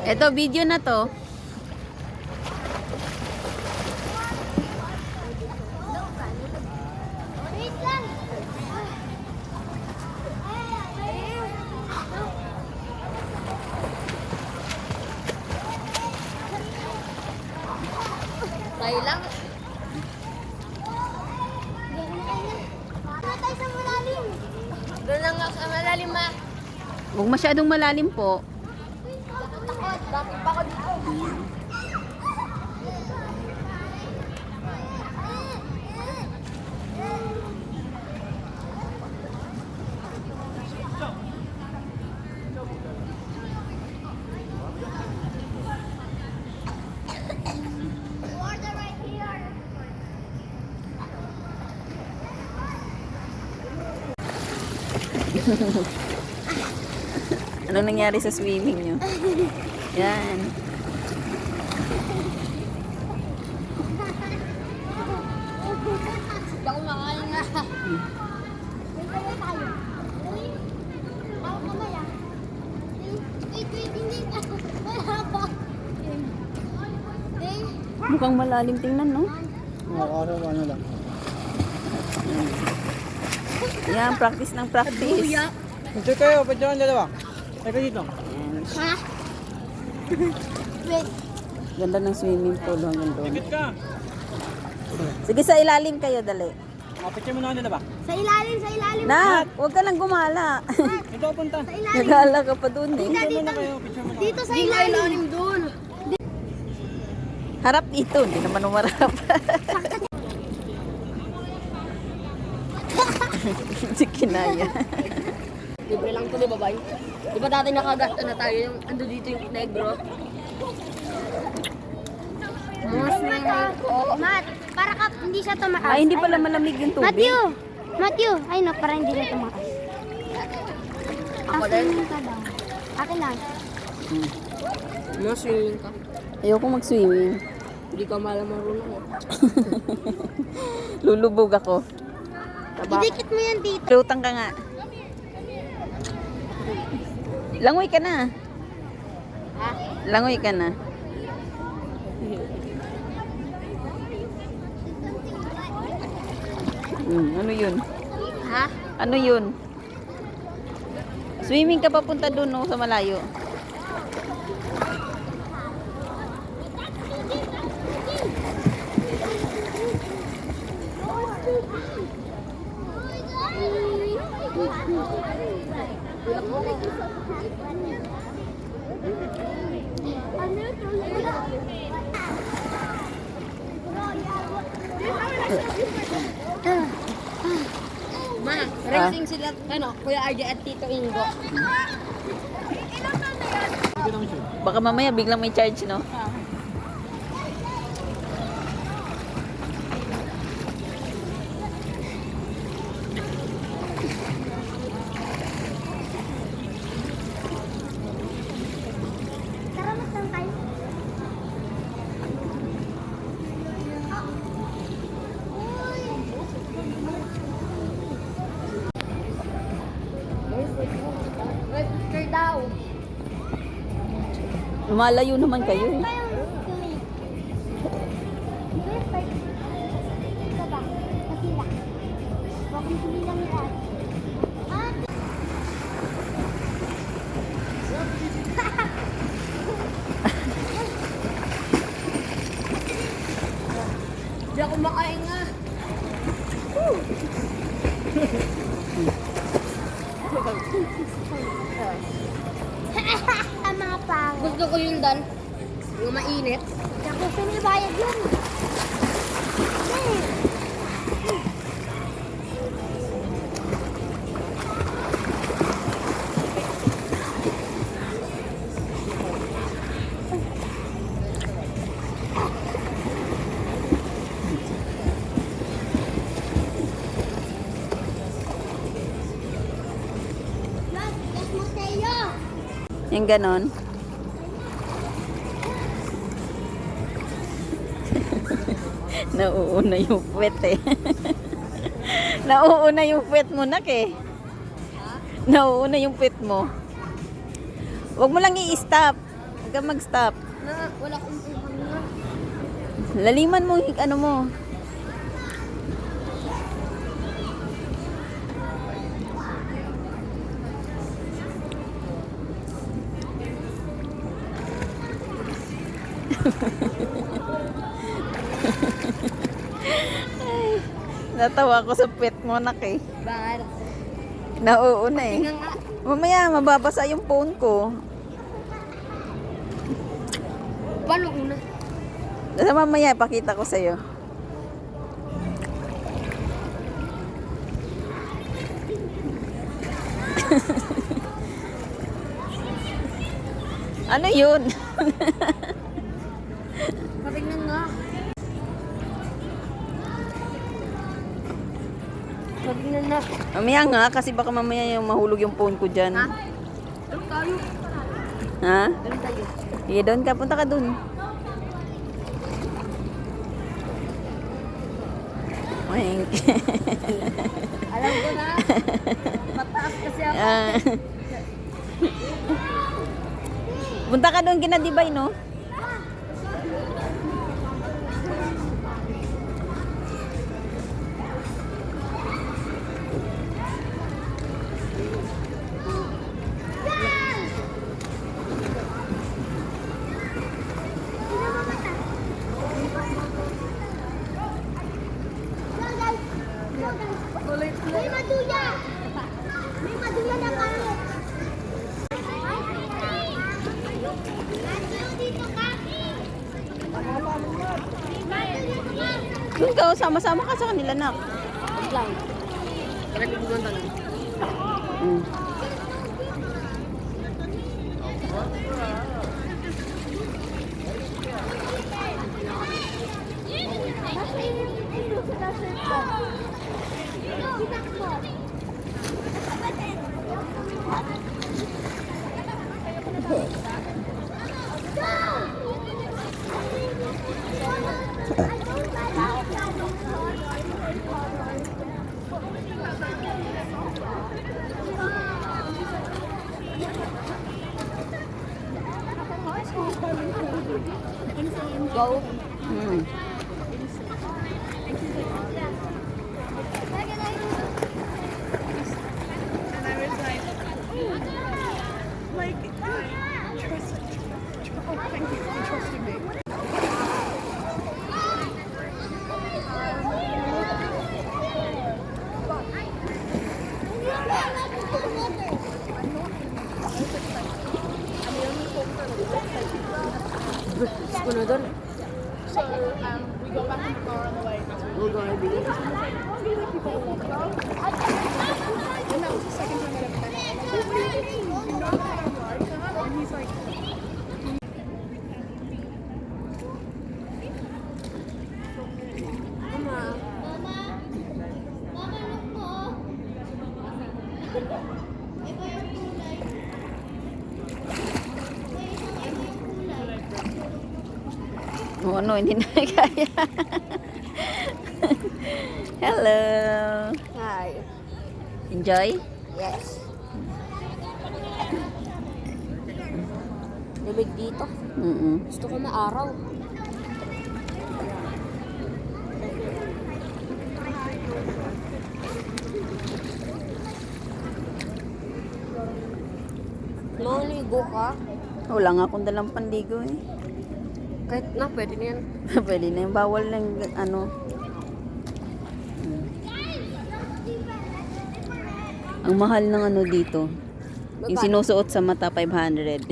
Ito, video na to. Tayo lang. Doon lang ako sa malalim, ma. Huwag masyadong malalim po. Bakit pa ako dito? Anong nangyari sa swimming nyo? Yan. Hindi ako makain nga. Mukhang malalim tingnan, no? Oo, ano lang. Yan, practice ng practice. Ito kayo, pwede yung dalawa. Teka dito. Ha? Wait. Ganda ng swimming pool hanggang doon. Tikit ka. Sige, sa ilalim kayo, dali. Pwede mo na dalawa. Sa ilalim, sa ilalim. Nak, huwag ka lang gumala. Ito punta. Sa ilalim. Nagala ka pa doon eh. Picture muna kayo, picture muna. Dito sa ilalim doon. Harap dito, hindi naman umarap. Si Kinaya. Libre lang to, di ba, bay? Di ba dati nakagasta na tayo yung ando dito yung negro? Mas Matt, para ka hindi siya tumakas. Ay, hindi pala malamig yung tubig. Matthew! Ay, no, para hindi na tumakas. Akin ka daw. Akin lang. Swimming ka. Ayoko mag-swimming. Hindi ka malam marunong. Lulubog ako. Idikit mo yan dito. Lutang ka nga. Langoy ka na. Ha? Langoy ka na. Ano yun? Ha? Ano yun? Swimming ka papunta doon, no, sa malayo. Ma, racing sila, ano, Kuya RJ at Tito Ingo. Baka mamaya biglang may charge, no? Tara, masang tayo. Picture daw. Lumalayo naman kayo eh. Di ako makain nga. Mga pang. Gusto ko yung dan. Yung mainit. Ako pinibayad yun. Yung ganon. Nauuna yung puwet eh. Nauuna yung puwet mo, nak eh. Nauuna yung puwet mo. Huwag mo lang i-stop. Huwag kang mag-stop. Na, wala akong pagpangga. Laliman mo yung ano mo. Ay, natawa ko sa pet mo, nak eh. Bakit? Nauuna eh. Tingnan nga. Mamaya, mababasa yung phone ko. Paano una? Basta mamaya, ipakita ko sa'yo. Ano yun? Patingnan nga. Patingnan na. Mamaya nga, kasi baka mamaya yung mahulog yung phone ko dyan. Ha? Ano tayo? Ha? Ano tayo? Sige, doon ka. Punta ka doon. Ay. Alam ko na. Mataas kasi ako. Ah. Punta ka doon kina Dibay, no? May maduya! May maduya na kami! Dito ka! Doon ka, oh, sama-sama ka sa kanila, nak. Wait lang. Bakit mo ganda lang? Mm. Go. Mm. Gusto na doon. We go back in the car on the way. We'll go ahead. And that was the second time I'd ever been. What do you mean? You know that I'm like that? And he's like, Mama. Mama, look po. Iba yung kulay. Oh, ano, hindi na kaya. Hello. Hi. Enjoy? Yes. Lamig dito. Gusto ko na araw. Maligo ka? Wala nga akong dalang panligo eh. Kahit na, pwede na yan. Pwede na yung bawal ng ano. Ang mahal ng ano dito. Yung Baba. sinusuot sa mata, 500.